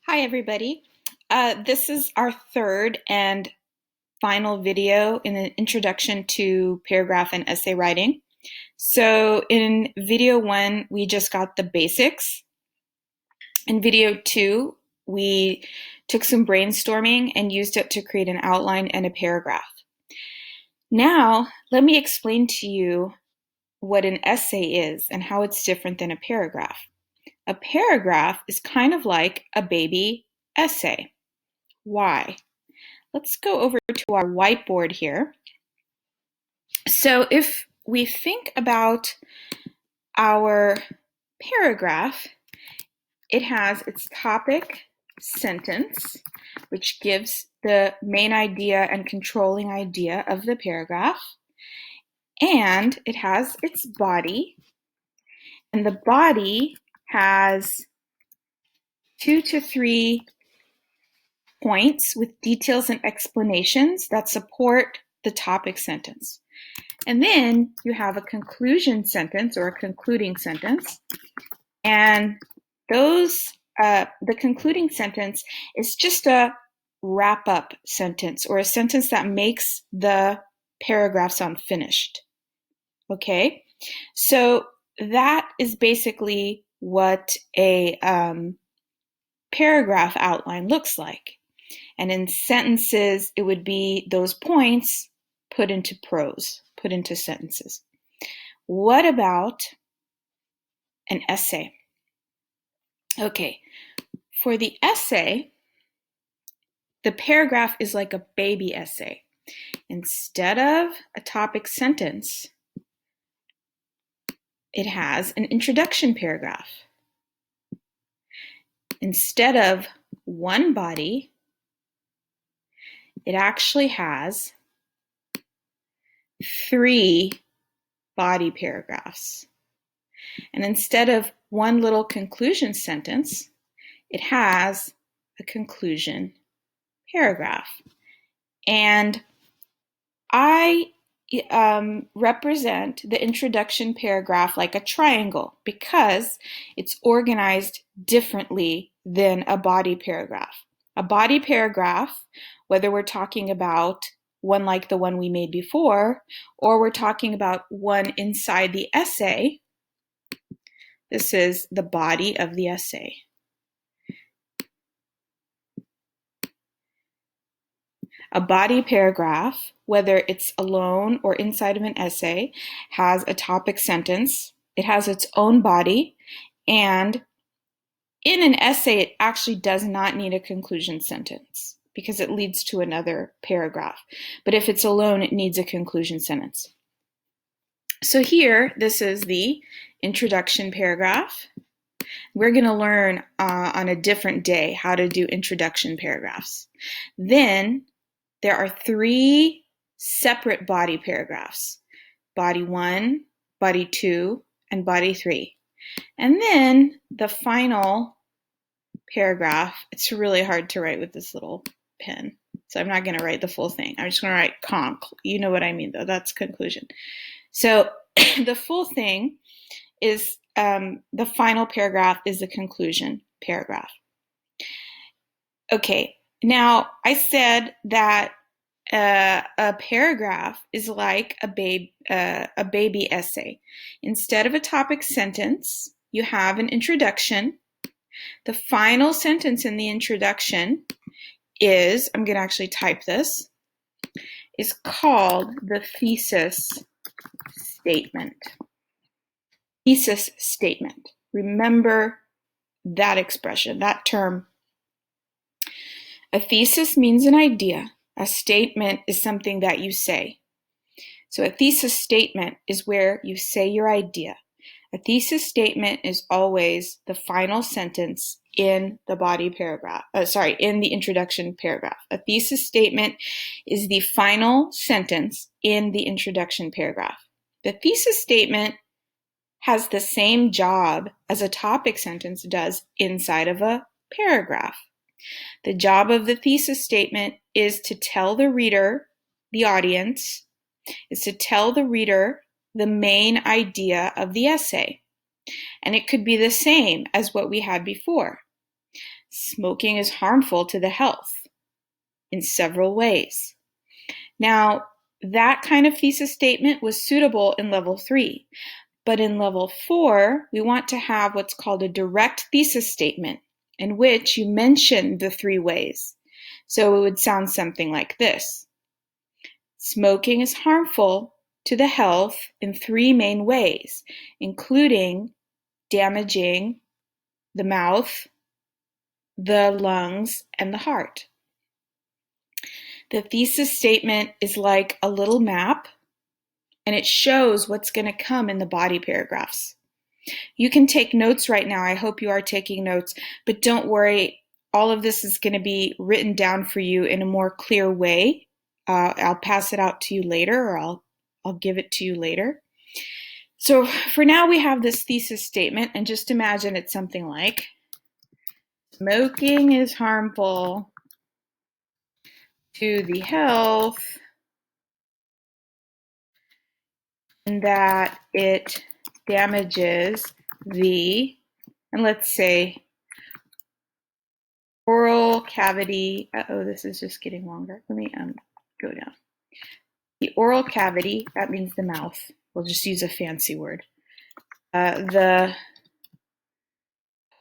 Hi, everybody. This is our third and final video in an introduction to paragraph and essay writing. So in video one, we just got the basics. In video two, we took some brainstorming and used it to create an outline and a paragraph. Now, let me explain to you what an essay is and how it's different than a paragraph. A paragraph is kind of like a baby essay. Why? Let's go over to our whiteboard here. So if we think about our paragraph, it has its topic sentence, which gives the main idea and controlling idea of the paragraph. And it has its body. And the body has 2 to 3 points with details and explanations that support the topic sentence. And then you have a conclusion sentence or a concluding sentence. And the concluding sentence is just a wrap up sentence or a sentence that makes the paragraph sound finished. Okay, so that is basically what a paragraph outline looks like. And in sentences, it would be those points put into prose, put into sentences. What about an essay? Okay, for the essay, the paragraph is like a baby essay. Instead of a topic sentence, it has an introduction paragraph. Instead of one body, it actually has 3 body paragraphs. And instead of one little conclusion sentence, it has a conclusion paragraph. And I represent the introduction paragraph like a triangle because it's organized differently than a body paragraph. A body paragraph, whether we're talking about one like the one we made before, or we're talking about one inside the essay, this is the body of the essay. A body paragraph, whether it's alone or inside of an essay, has a topic sentence. It has its own body. And in an essay, it actually does not need a conclusion sentence because it leads to another paragraph. But if it's alone, it needs a conclusion sentence. So here, this is the introduction paragraph. We're going to learn on a different day how to do introduction paragraphs. Then there are 3 separate body paragraphs: body 1, body 2, and body 3. And then the final paragraph, it's really hard to write with this little pen, so I'm not going to write the full thing. I'm just going to write conc. You know what I mean, though. That's conclusion. So the full thing is the final paragraph is the conclusion paragraph. Okay, now I said that a paragraph is like a baby essay. Instead of a topic sentence, you have an introduction. The final sentence in the introduction is, I'm going to actually type this, is called the thesis statement. Thesis statement. Remember that expression, that term. A thesis means an idea. A statement is something that you say. So a thesis statement is where you say your idea. A thesis statement is always the final sentence in the body paragraph, in the introduction paragraph. A thesis statement is the final sentence in the introduction paragraph. The thesis statement has the same job as a topic sentence does inside of a paragraph. The job of the thesis statement is to tell the reader, the audience, is to tell the reader the main idea of the essay. And it could be the same as what we had before. Smoking is harmful to the health in several ways. Now, that kind of thesis statement was suitable in level 3, but in level 4, we want to have what's called a direct thesis statement, in which you mention the 3 ways. So it would sound something like this. Smoking is harmful to the health in 3 main ways, including damaging the mouth, the lungs, and the heart. The thesis statement is like a little map, and it shows what's going to come in the body paragraphs. You can take notes right now. I hope you are taking notes, but don't worry. All of this is going to be written down for you in a more clear way. I'll pass it out to you later, or I'll give it to you later. So for now, we have this thesis statement, and just imagine it's something like, smoking is harmful to the health in that it damages the, and let's say, oral cavity. This is just getting longer. Let me go down. The oral cavity, that means the mouth. We'll just use a fancy word. The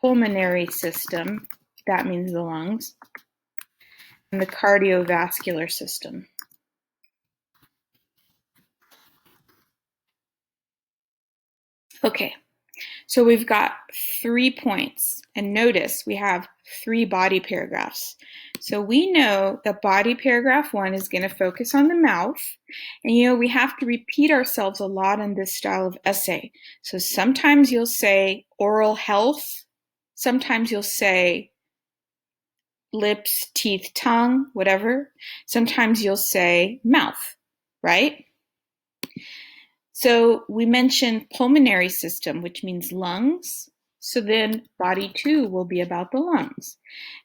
pulmonary system, that means the lungs. And the cardiovascular system. Okay, so we've got 3 points, and notice we have 3 body paragraphs. So we know that body paragraph 1 is going to focus on the mouth, and we have to repeat ourselves a lot in this style of essay. So sometimes you'll say oral health, sometimes you'll say lips, teeth, tongue, whatever. Sometimes you'll say mouth, right? So we mentioned pulmonary system, which means lungs. So then body 2 will be about the lungs.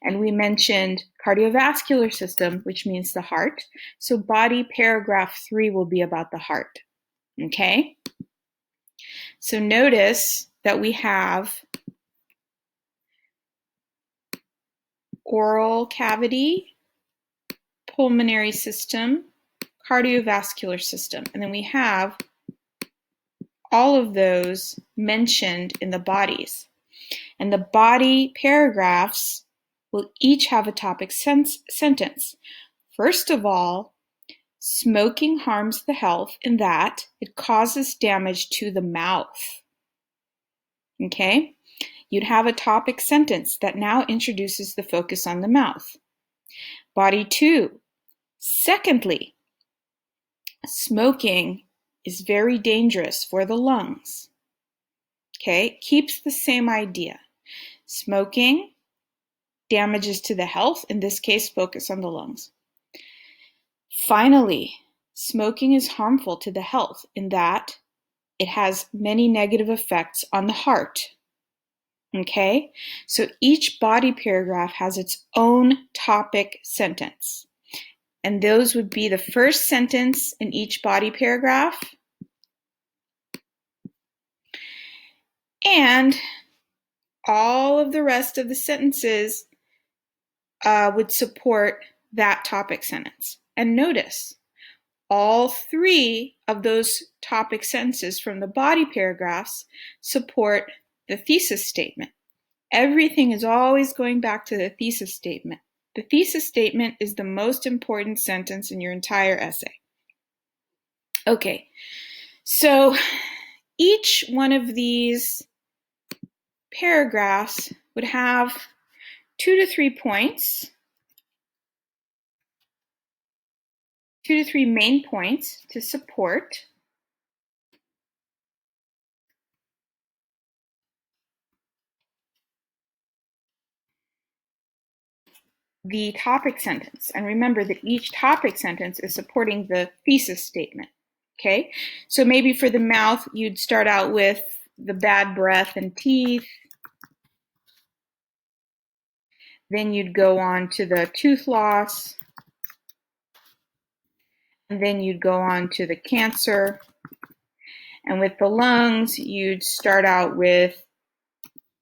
And we mentioned cardiovascular system, which means the heart. So body paragraph 3 will be about the heart. Okay? So notice that we have oral cavity, pulmonary system, cardiovascular system. And then we have all of those mentioned in the bodies. And the body paragraphs will each have a topic sentence. First of all, smoking harms the health in that it causes damage to the mouth. Okay? You'd have a topic sentence that now introduces the focus on the mouth. Body 2. Secondly, smoking is very dangerous for the lungs. Okay? Keeps the same idea. Smoking damages to the health, in this case, focus on the lungs. Finally, smoking is harmful to the health in that it has many negative effects on the heart. Okay, so each body paragraph has its own topic sentence. And those would be the first sentence in each body paragraph. And all of the rest of the sentences would support that topic sentence. And notice, all 3 of those topic sentences from the body paragraphs support the thesis statement. Everything is always going back to the thesis statement. The thesis statement is the most important sentence in your entire essay. Okay, so each one of these paragraphs would have 2 to 3 points, 2 to 3 main points to support the topic sentence. And remember that each topic sentence is supporting the thesis statement. Okay, so maybe for the mouth, you'd start out with the bad breath and teeth. Then you'd go on to the tooth loss. And then you'd go on to the cancer. And with the lungs, you'd start out with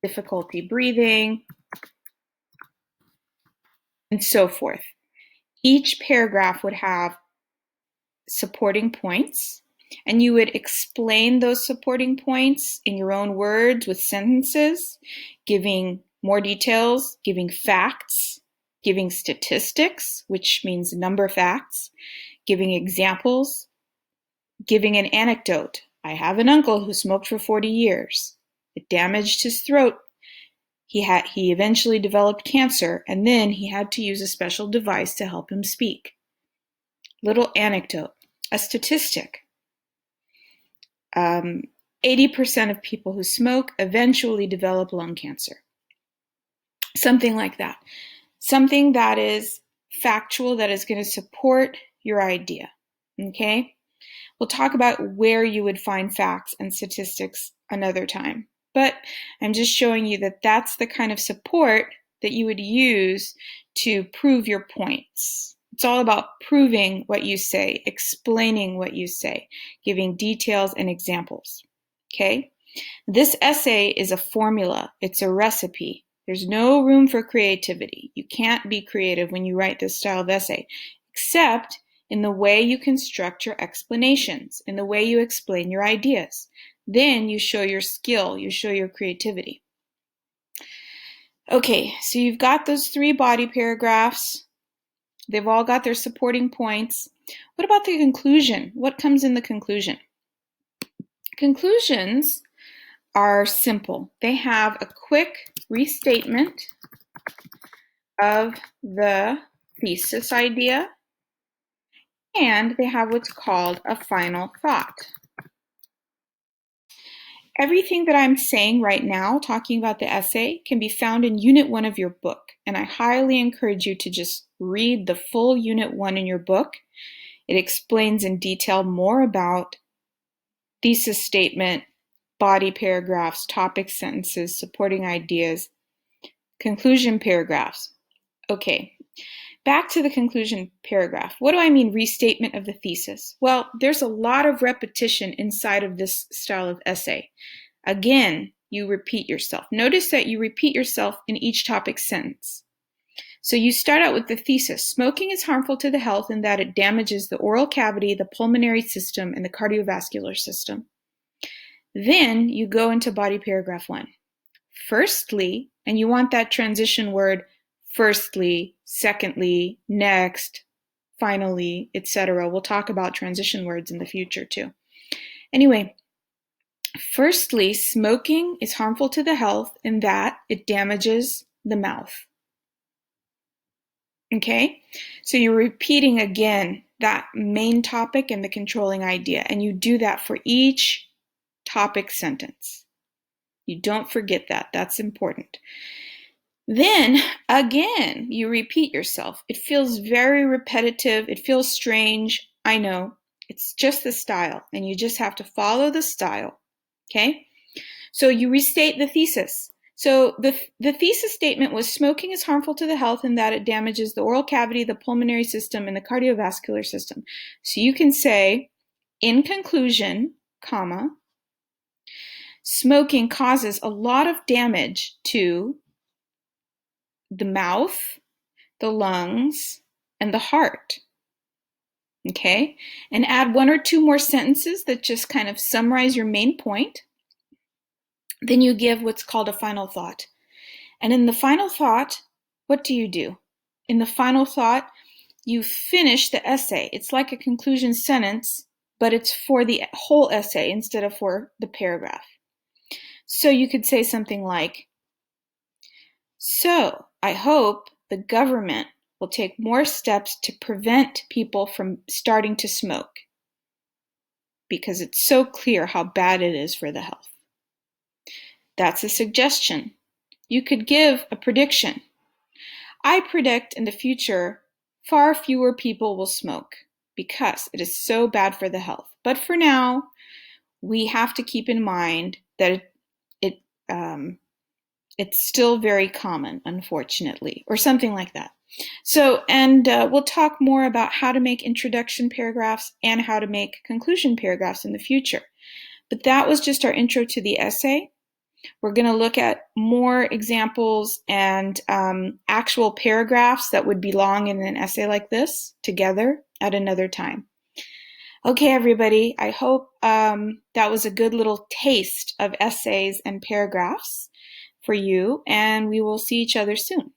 difficulty breathing. and so forth. Each paragraph would have supporting points, and you would explain those supporting points in your own words with sentences, giving more details, giving facts, giving statistics, which means number of facts, giving examples, giving an anecdote. I have an uncle who smoked for 40 years. It damaged his throat. He eventually developed cancer, and then he had to use a special device to help him speak. Little anecdote. A statistic. 80% of people who smoke eventually develop lung cancer. Something like that. Something that is factual, that is going to support your idea. Okay? We'll talk about where you would find facts and statistics another time. But I'm just showing you that that's the kind of support that you would use to prove your points. It's all about proving what you say, explaining what you say, giving details and examples. Okay? This essay is a formula. It's a recipe. There's no room for creativity. You can't be creative when you write this style of essay, except in the way you construct your explanations, in the way you explain your ideas. Then you show your skill, you show your creativity. Okay, so you've got those 3 body paragraphs. They've all got their supporting points. What about the conclusion? What comes in the conclusion? Conclusions are simple. They have a quick restatement of the thesis idea, and they have what's called a final thought. Everything that I'm saying right now, talking about the essay, can be found in Unit 1 of your book, and I highly encourage you to just read the full Unit 1 in your book. It explains in detail more about thesis statement, body paragraphs, topic sentences, supporting ideas, conclusion paragraphs. Okay, back to the conclusion paragraph. What do I mean, restatement of the thesis? Well, there's a lot of repetition inside of this style of essay. Again, you repeat yourself. Notice that you repeat yourself in each topic sentence. So you start out with the thesis. Smoking is harmful to the health in that it damages the oral cavity, the pulmonary system, and the cardiovascular system. Then you go into body paragraph 1. Firstly, and you want that transition word firstly, secondly, next, finally, etc. We'll talk about transition words in the future too. Anyway, firstly, smoking is harmful to the health in that it damages the mouth. Okay, so you're repeating again that main topic and the controlling idea, and you do that for each topic sentence. You don't forget that. That's important. Then, again, you repeat yourself. It feels very repetitive. It feels strange. I know. It's just the style, and you just have to follow the style. Okay? So you restate the thesis. So the thesis statement was smoking is harmful to the health in that it damages the oral cavity, the pulmonary system, and the cardiovascular system. So you can say, in conclusion, comma, smoking causes a lot of damage to the mouth, the lungs, and the heart. Okay? And add 1 or 2 more sentences that just kind of summarize your main point. Then you give what's called a final thought. And in the final thought, what do? In the final thought, you finish the essay. It's like a conclusion sentence, but it's for the whole essay instead of for the paragraph. So you could say something like, so I hope the government will take more steps to prevent people from starting to smoke because it's so clear how bad it is for the health. That's a suggestion. You could give a prediction. I predict in the future far fewer people will smoke because it is so bad for the health. But for now, we have to keep in mind that it's still very common, unfortunately, or something like that. So, and we'll talk more about how to make introduction paragraphs and how to make conclusion paragraphs in the future. But that was just our intro to the essay. We're going to look at more examples and actual paragraphs that would belong in an essay like this together at another time. Okay, everybody, I hope that was a good little taste of essays and paragraphs for you, and we will see each other soon.